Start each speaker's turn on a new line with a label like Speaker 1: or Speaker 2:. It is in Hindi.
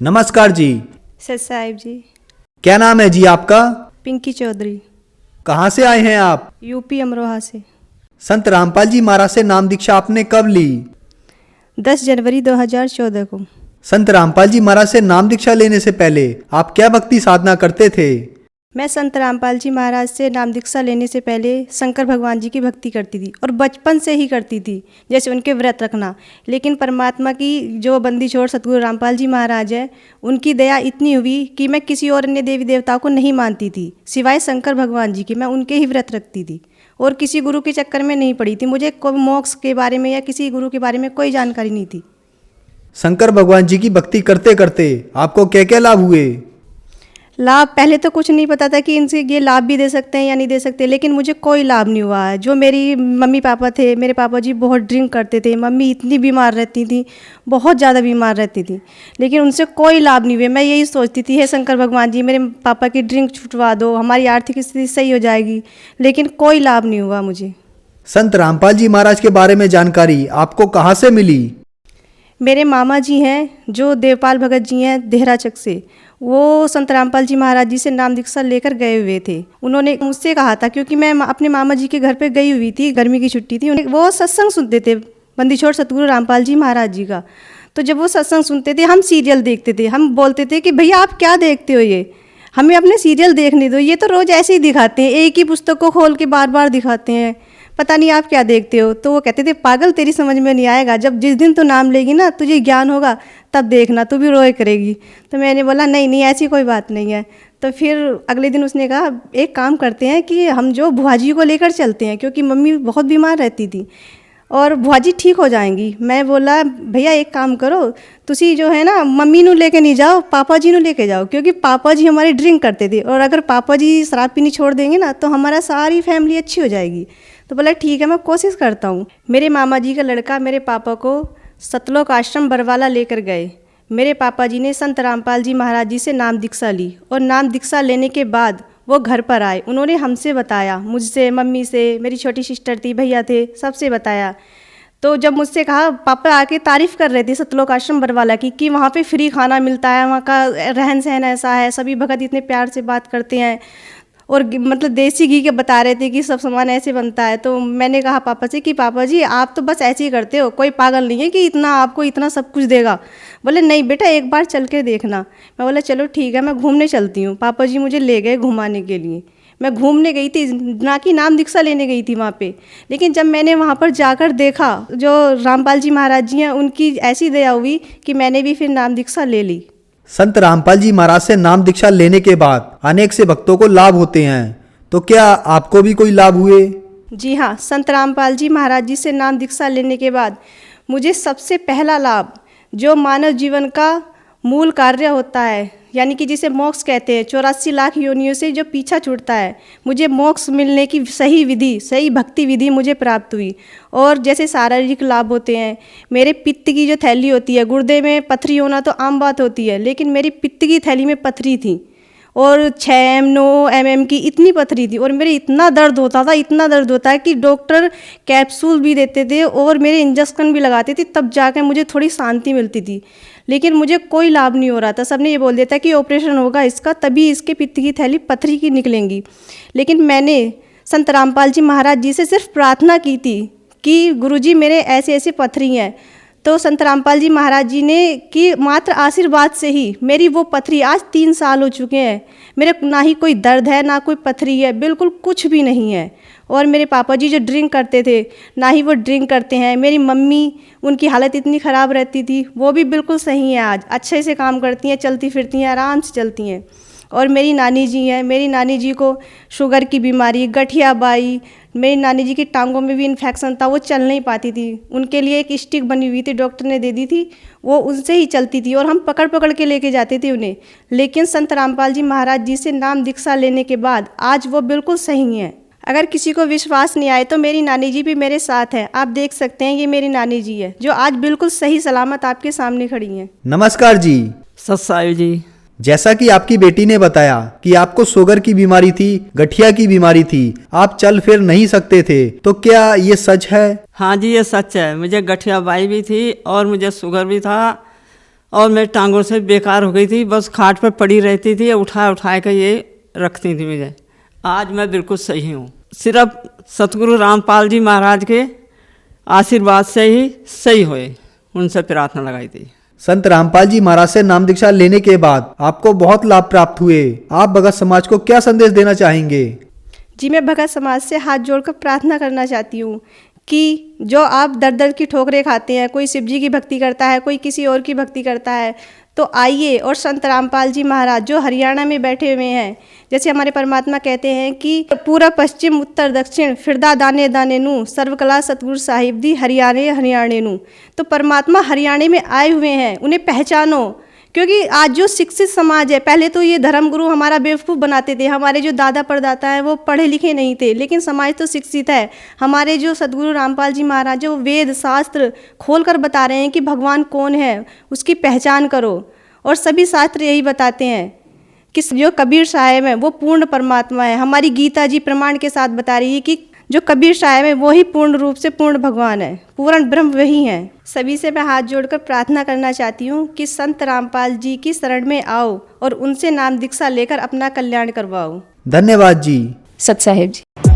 Speaker 1: नमस्कार जी।
Speaker 2: सर साहिब जी।
Speaker 1: क्या नाम है जी आपका?
Speaker 2: पिंकी चौधरी।
Speaker 1: कहाँ से आए हैं आप?
Speaker 2: यूपी अमरोहा से।
Speaker 1: संत रामपाल जी महाराज से नाम दीक्षा आपने कब ली?
Speaker 2: 10 जनवरी 2014 को।
Speaker 1: संत रामपाल जी महाराज से नाम दीक्षा लेने से पहले आप क्या भक्ति साधना करते थे?
Speaker 2: मैं संत रामपाल जी महाराज से नाम दीक्षा लेने से पहले शंकर भगवान जी की भक्ति करती थी और बचपन से ही करती थी, जैसे उनके व्रत रखना। लेकिन परमात्मा की जो बंदी छोड़ सतगुरु रामपाल जी महाराज है, उनकी दया इतनी हुई कि मैं किसी और अन्य देवी देवताओं को नहीं मानती थी सिवाय शंकर भगवान जी के। मैं उनके ही व्रत रखती थी और किसी गुरु के चक्कर में नहीं पड़ी थी। मुझे कोई मोक्ष के बारे में या किसी गुरु के बारे में कोई जानकारी नहीं थी।
Speaker 1: शंकर भगवान जी की भक्ति करते करते आपको क्या क्या लाभ हुए?
Speaker 2: लाभ पहले तो कुछ नहीं पता था कि इनसे ये लाभ भी दे सकते हैं या नहीं दे सकते, लेकिन मुझे कोई लाभ नहीं हुआ है। जो मेरी मम्मी पापा थे, मेरे पापा जी बहुत ड्रिंक करते थे, मम्मी इतनी बीमार रहती थी, बहुत ज़्यादा बीमार रहती थी, लेकिन उनसे कोई लाभ नहीं हुए। मैं यही सोचती थी, हे शंकर भगवान जी मेरे पापा की ड्रिंक छुटवा दो, हमारी आर्थिक स्थिति सही हो जाएगी, लेकिन कोई लाभ नहीं हुआ मुझे।
Speaker 1: संत रामपाल जी महाराज के बारे में जानकारी आपको कहाँ से मिली?
Speaker 2: मेरे मामा जी हैं जो देवपाल भगत जी हैं देहराचक से, वो संत रामपाल जी महाराज जी से नाम दीक्षा लेकर गए हुए थे। उन्होंने मुझसे कहा था, क्योंकि मैं अपने मामा जी के घर पे गई हुई थी, गर्मी की छुट्टी थी, वो सत्संग सुनते थे बंदी छोड़ सतगुरु रामपाल जी महाराज जी का। तो जब वो सत्संग सुनते थे, हम सीरियल देखते थे। हम बोलते थे कि भैया आप क्या देखते हो, ये हमें अपने सीरियल देखने दो, ये तो रोज़ ऐसे ही दिखाते हैं, एक ही पुस्तक को खोल के बार बार दिखाते हैं, पता नहीं आप क्या देखते हो। तो वो कहते थे, पागल तेरी समझ में नहीं आएगा, जब जिस दिन तू नाम लेगी ना, तुझे ज्ञान होगा, तब देखना तू भी रोए करेगी। तो मैंने बोला नहीं नहीं ऐसी कोई बात नहीं है। तो फिर अगले दिन उसने कहा, एक काम करते हैं कि हम जो बुआ जी को लेकर चलते हैं, क्योंकि मम्मी बहुत बीमार रहती थी और बुआ जी ठीक हो जाएंगी। मैं बोला भैया एक काम करो, तुसी जो है ना मम्मी नू लेके नहीं जाओ, पापा जी नू लेके जाओ, क्योंकि पापा जी हमारे ड्रिंक करते थे और अगर पापा जी शराब पीनी छोड़ देंगे ना तो हमारा सारी फैमिली अच्छी हो जाएगी। तो बोला ठीक है मैं कोशिश करता हूँ। मेरे मामा जी का लड़का मेरे पापा को सतलोक आश्रम बरवाला लेकर गए। मेरे पापा जी ने संत रामपाल जी महाराज जी से नाम दीक्षा ली और नाम दीक्षा लेने के बाद वो घर पर आए। उन्होंने हमसे बताया, मुझसे, मम्मी से, मेरी छोटी सिस्टर थी, भैया थे, सबसे बताया। तो जब मुझसे कहा, पापा आके तारीफ़ कर रहे थे सतलोक आश्रम बरवाला की कि वहाँ पे फ्री खाना मिलता है, वहाँ का रहन सहन ऐसा है, सभी भगत इतने प्यार से बात करते हैं और मतलब देसी घी के बता रहे थे कि सब सामान ऐसे बनता है। तो मैंने कहा पापा से कि पापा जी आप तो बस ऐसे ही करते हो, कोई पागल नहीं है कि इतना आपको इतना सब कुछ देगा। बोले नहीं बेटा एक बार चल के देखना। मैं बोला चलो ठीक है मैं घूमने चलती हूँ। पापा जी मुझे ले गए घुमाने के लिए। मैं घूमने गई थी, ना कि नाम दीक्षा लेने गई थी वहाँ पे। लेकिन जब मैंने वहाँ पर जाकर देखा, जो रामपाल जी महाराज जी हैं उनकी ऐसी दया हुई कि मैंने भी फिर नाम दीक्षा ले ली।
Speaker 1: संत रामपाल जी महाराज से नाम दीक्षा लेने के बाद अनेक से भक्तों को लाभ होते हैं, तो क्या आपको भी कोई लाभ हुए?
Speaker 2: जी हाँ, संत रामपाल जी महाराज जी से नाम दीक्षा लेने के बाद मुझे सबसे पहला लाभ, जो मानव जीवन का मूल कार्य होता है, यानी कि जिसे मोक्ष कहते हैं, 84 लाख योनियों से जो पीछा छूटता है, मुझे मोक्ष मिलने की सही विधि, सही भक्ति विधि मुझे प्राप्त हुई। और जैसे शारीरिक लाभ होते हैं, मेरे पित्त की जो थैली होती है, गुर्दे में पथरी होना तो आम बात होती है, लेकिन मेरी पित्त की थैली में पथरी थी और 6 9 mm की इतनी पथरी थी और मेरे इतना दर्द होता था, इतना दर्द होता है कि डॉक्टर कैप्सूल भी देते थे और मेरे इंजेक्शन भी लगाते थे, तब जाकर मुझे थोड़ी शांति मिलती थी। लेकिन मुझे कोई लाभ नहीं हो रहा था। सबने ये बोल दिया था कि ऑपरेशन होगा इसका, तभी इसके पित्त की थैली पथरी की निकलेंगी। लेकिन मैंने संत रामपाल जी महाराज जी से सिर्फ प्रार्थना की थी कि गुरुजी मेरे ऐसे ऐसे पथरी हैं। तो संत रामपाल जी महाराज जी ने कि मात्र आशीर्वाद से ही मेरी वो पथरी, आज 3 साल हो चुके हैं, मेरे ना ही कोई दर्द है ना कोई पथरी है, बिल्कुल कुछ भी नहीं है। और मेरे पापा जी जो ड्रिंक करते थे, ना ही वो ड्रिंक करते हैं। मेरी मम्मी, उनकी हालत इतनी ख़राब रहती थी, वो भी बिल्कुल सही है, आज अच्छे से काम करती हैं, चलती फिरती हैं, आराम से चलती हैं। और मेरी नानी जी हैं, मेरी नानी जी को शुगर की बीमारी, गठिया बाई, मेरी नानी जी की टांगों में भी इन्फेक्शन था, वो चल नहीं पाती थी। उनके लिए एक स्टिक बनी हुई थी, डॉक्टर ने दे दी थी, वो उनसे ही चलती थी और हम पकड़ पकड़ के लेके जाते थे उन्हें। लेकिन संत रामपाल जी महाराज जी से नाम दीक्षा लेने के बाद आज वो बिल्कुल सही हैं। अगर किसी को विश्वास नहीं आए तो मेरी नानी जी भी मेरे साथ है, आप देख सकते हैं, ये मेरी नानी जी है जो आज बिल्कुल सही सलामत आपके सामने खड़ी हैं।
Speaker 1: नमस्कार जी।
Speaker 3: सत साहिब जी।
Speaker 1: जैसा कि आपकी बेटी ने बताया कि आपको शुगर की बीमारी थी, गठिया की बीमारी थी, आप चल फिर नहीं सकते थे, तो क्या ये सच है?
Speaker 3: हाँ जी ये सच है, मुझे गठिया बाई भी थी और मुझे शुगर भी था और मैं टांगों से बेकार हो गई थी, बस खाट पर पड़ी रहती थी, उठा के ये रखती थी मुझे। आज मैं बिल्कुल सही हूँ, सिर्फ सतगुरु रामपाल जी महाराज के आशीर्वाद से ही सही हुए, उनसे प्रार्थना लगाई थी।
Speaker 1: संत रामपाल जी महाराज से नाम दीक्षा लेने के बाद आपको बहुत लाभ प्राप्त हुए। आप भगत समाज को क्या संदेश देना चाहेंगे?
Speaker 2: जी, मैं भगत समाज से हाथ जोड़कर प्रार्थना करना चाहती हूँ कि जो आप दर दर की ठोकरें खाते हैं, कोई शिव जी की भक्ति करता है, कोई किसी और की भक्ति करता है, तो आइए और संत रामपाल जी महाराज जो हरियाणा में बैठे हुए हैं, जैसे हमारे परमात्मा कहते हैं कि पूरा पश्चिम उत्तर दक्षिण फिरदा दाने दाने नू सर्वकला सतगुरु साहिब दी हरियाणे हरियाणे नू। तो परमात्मा हरियाणे में आए हुए हैं, उन्हें पहचानो। क्योंकि आज जो शिक्षित समाज है, पहले तो ये धर्मगुरु हमारा बेवकूफ़ बनाते थे, हमारे जो दादा परदाता हैं वो पढ़े लिखे नहीं थे, लेकिन समाज तो शिक्षित है। हमारे जो सतगुरु रामपाल जी महाराज जो वेद शास्त्र खोल कर बता रहे हैं कि भगवान कौन है, उसकी पहचान करो। और सभी शास्त्र यही बताते हैं कि जो कबीर साहब हैं वो पूर्ण परमात्मा है। हमारी गीता जी प्रमाण के साथ बता रही है कि जो कबीर साहब है वो ही पूर्ण रूप से पूर्ण भगवान है, पूर्ण ब्रह्म वही हैं। सभी से मैं हाथ जोड़कर प्रार्थना करना चाहती हूँ कि संत रामपाल जी की शरण में आओ और उनसे नाम दीक्षा लेकर अपना कल्याण करवाओ।
Speaker 1: धन्यवाद जी।
Speaker 4: सत साहेब जी।